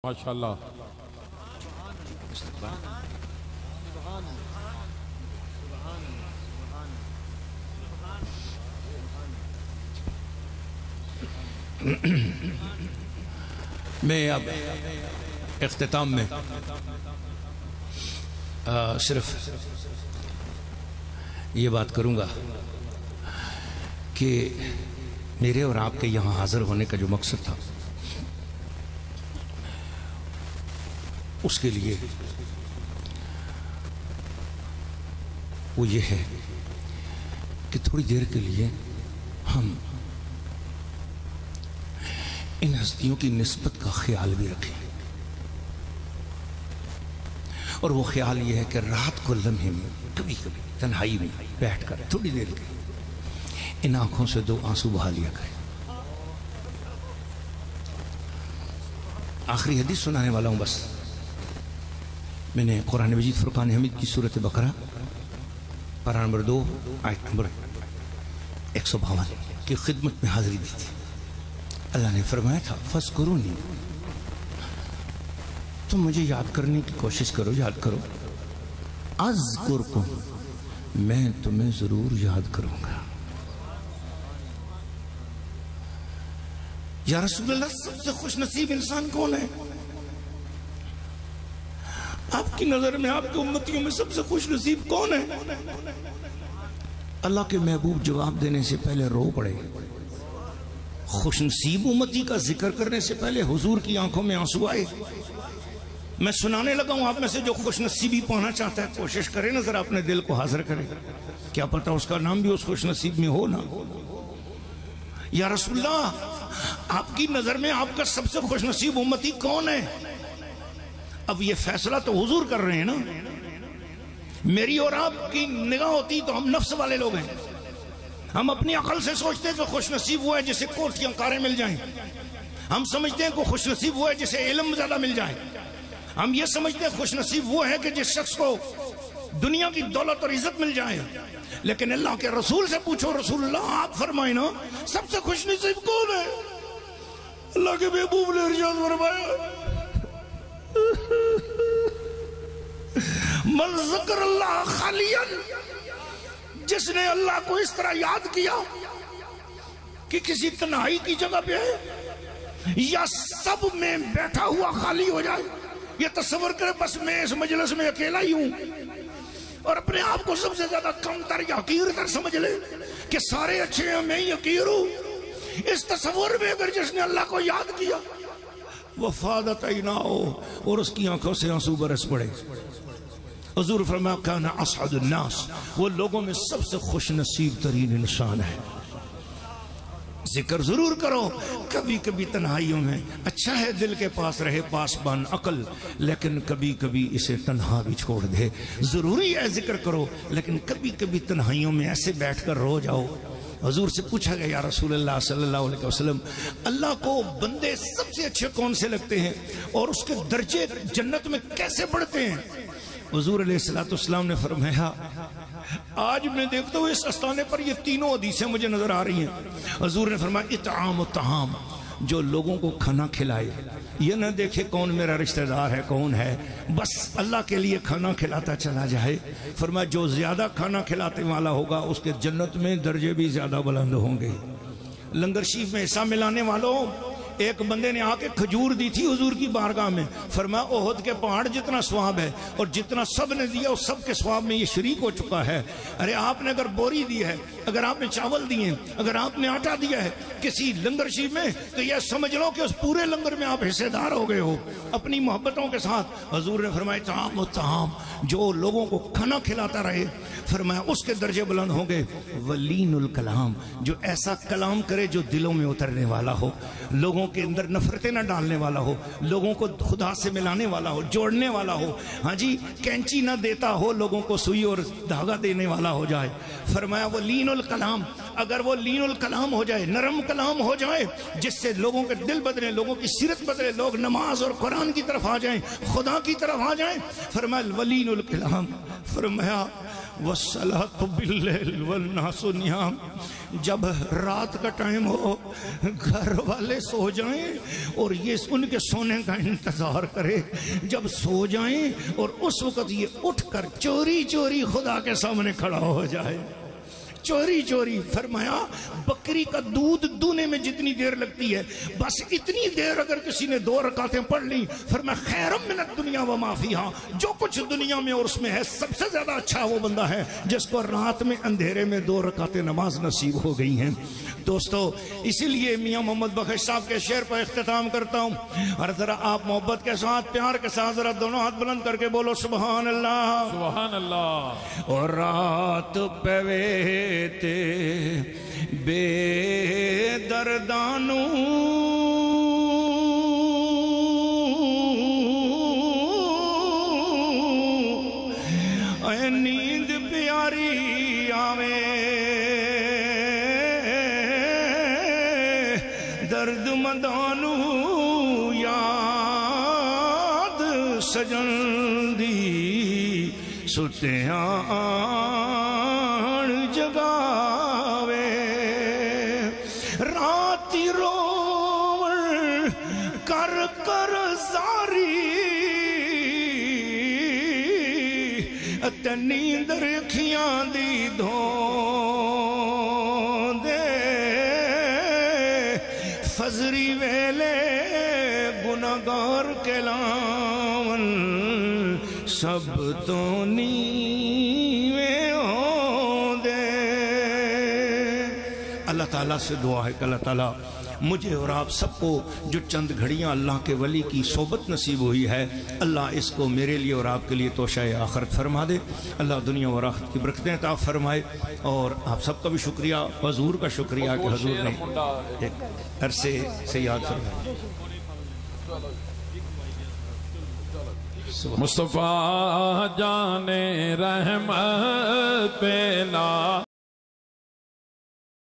माशाल्लाह। मैं अब इख्तिताम में सिर्फ ये बात करूंगा कि मेरे और आपके यहाँ हाजिर होने का जो मकसद था उसके लिए वो ये है कि थोड़ी देर के लिए हम इन हस्तियों की निस्बत का ख्याल भी रखें। और वो ख्याल ये है कि रात को लम्हे में कभी कभी तन्हाई में बैठकर थोड़ी देर के इन आंखों से दो आंसू बहा लिया करें। आखिरी हदीस सुनाने वाला हूं बस। मैंने कुरान मजीद फुरकान हमीद की सूरत बकरा पारा नंबर 2 आयत नंबर 152 की खिदमत में हाजिरी दी थी। अल्लाह ने फरमाया था फज़कुरूनी, तुम मुझे याद करने की कोशिश करो, याद करो। अज़कुरकुम, मैं तुम्हें जरूर याद करूंगा। या रसूल अल्लाह, सबसे खुश नसीब इंसान कौन है? आपकी नजर में आपके उम्मतियों में सबसे खुश नसीब कौन है? अल्लाह के महबूब जवाब देने से पहले रो पड़े। खुशनसीब उम्मती का जिक्र करने से पहले हुजूर की आंखों में आंसू आए। मैं सुनाने लगा हूं, आप में से जो खुशनसीबी पाना चाहता है कोशिश करे ना, जरा अपने दिल को हाजिर करे। क्या पता उसका नाम भी उस खुशनसीब में हो ना। या रसूलल्लाह, आपकी नजर में आपका सबसे खुशनसीब उम्मती कौन है? अब ये फैसला तो हुजूर कर रहे हैं ना। मेरी और आपकी निगाह होती तो हम नफ्स वाले लोग हैं। हम अपनी अकल से सोचते हैं कि खुशनसीब वो है जिसे कोठियां कारें मिल जाएं। हम समझते हैं कि खुशनसीब वो है जिसे इल्म ज्यादा मिल जाए। हम ये समझते हैं खुशनसीब वो है कि जिस शख्स को दुनिया की दौलत और इज्जत मिल जाए। लेकिन अल्लाह के रसूल से पूछो, रसूलुल्लाह आप फरमाए ना सबसे खुशनसीब कौन है? अल्लाह के महबूब ने इरशाद फरमाया मन ज़िक्र अल्लाह खालियन, जिसने अल्लाह को इस तरह याद किया कि किसी तन्हाई की जगह पे है या सब में बैठा हुआ खाली हो जाए। ये तस्वर करे बस मैं इस मजलिस में अकेला ही हूं और अपने आप को सबसे ज्यादा कमतर या हकीर तर समझ ले कि सारे अच्छे हैं, मैं ही हकीर हूं। इस तस्वर में अगर जिसने अल्लाह को याद किया वफादत ना हो और उसकी आंखों से आंसू बरस पड़े। हुजूर फरमाया काना असअदुन नास, वो लोगों में सबसे खुश नसीब तरीन इंसान है। जिक्र जरूर करो कभी कभी तन्हाइयों में। अच्छा है दिल के पास रहे पासबान अकल, लेकिन कभी कभी इसे तन्हा भी छोड़ दे। जरूरी है जिक्र करो, लेकिन कभी कभी तन्हाइयों में ऐसे बैठकर रो जाओ। हुजूर से पूछा गया या रसूल अल्लाह सल्लल्लाहु अलैहि वसल्लम, अल्लाह को बंदे सबसे अच्छे कौन से लगते हैं और उसके दर्जे जन्नत में कैसे बढ़ते हैं? हुजूर अलैहिस्सलाम ने फरमाया, आज मैं देखता हूँ इस आस्थाने पर ये तीनों हदीसें मुझे नजर आ रही हैं। हुजूर ने फरमाया इत्आम तहाम, जो लोगों को खाना खिलाए, ये ना देखे कौन मेरा रिश्तेदार है कौन है, बस अल्लाह के लिए खाना खिलाता चला जाए। फरमाया जो ज्यादा खाना खिलाते वाला होगा उसके जन्नत में दर्जे भी ज्यादा बुलंद होंगे। लंगर शरीफ में हिस्सा मिलाने वालों, एक बंदे ने आके खजूर दी थी हुजूर की बारगाह में। फरमाया ओहद के पहाड़ जितना स्वाब है और जितना सब ने दिया उस सब के स्वाब में ये शरीक हो चुका है। अरे आपने अगर बोरी दी है, अगर आपने चावल दिए, अगर आपने आटा दिया है किसी लंगर शरीफ में, तो यह समझ लो कि उस पूरे लंगर में आप हिस्सेदार हो गए हो अपनी मोहब्बतों के साथ। हुजूर ने फरमाया ताम ताम, जो लोगों को खाना खिलाता रहे, फरमाया उसके दर्जे बुलंद होंगे। वलीनुल कलाम, जो ऐसा कलाम करे जो दिलों में उतरने वाला हो, लोगों के अंदर नफरतें न डालने वाला हो, लोगों को खुदा से मिलाने वाला हो, जोड़ने वाला हो। हाँ जी, कैंची न देता हो, लोगों को सुई और धागा देने वाला हो जाए। फरमाया वो लीनुल कलाम, अगर वो लीनुल कलाम हो जाए, नरम कलाम हो जाए, जिससे लोगों के दिल बदले, लोगों की सीरत बदले, लोग नमाज और कुरान की तरफ आ जाएं, खुदा की तरफ आ जाएं। फरमाया वलीनुल कलाम, फरमाया वस्सलातु बिल्लैल वन्नासु नियाम। जब रात का टाइम हो, घर वाले सो जाएं और ये उनके सोने का इंतजार करे, जब सो जाएं और उस वक्त ये उठकर चोरी चोरी खुदा के सामने खड़ा हो जाए, चोरी चोरी। फरमाया बकरी का दूध दूने में जितनी देर लगती है, बस इतनी देर अगर किसी ने 2 रकातें पढ़ ली, फरमाया खैरुम मिनद दुनिया व मा फीहा, जो कुछ दुनिया में और उसमें है सबसे ज्यादा अच्छा वो बंदा है जिसको रात में अंधेरे में 2 रकातें नमाज नसीब हो गई हैं। दोस्तों, इसीलिए मियां मोहम्मद बख्श साहब के शेर पर इख्तिताम करता हूं, और जरा आप मोहब्बत के साथ, प्यार के साथ जरा दोनों हाथ बुलंद करके बोलो सुभान अल्लाह, सुभान अल्लाह। और रात पवे ते बेदर्दानू नींद प्यारी आवे, दर्द मदानू याद सजन दी, सुत्या जगावे, राती रोवण कर कर जारी, नींदर अखियां दी धोंदे, फजरी वेले गुनाहगार कहलावन, सब तो नीवे होंदे। अल्लाह ताला से दुआ है कि अल्लाह ताला मुझे और आप सबको जो चंद घड़ियां अल्लाह के वली की सोबत नसीब हुई है, अल्लाह इसको मेरे लिए और आपके लिए तोशाए आखिरत फरमा दे। अल्लाह दुनिया और आखिरत की बरकतें अता फरमाए। और आप सबका भी शुक्रिया, हजूर का शुक्रिया कि हजूर ने एक अरसे से याद फरमाया। मुस्तफा जाने रहमत पेला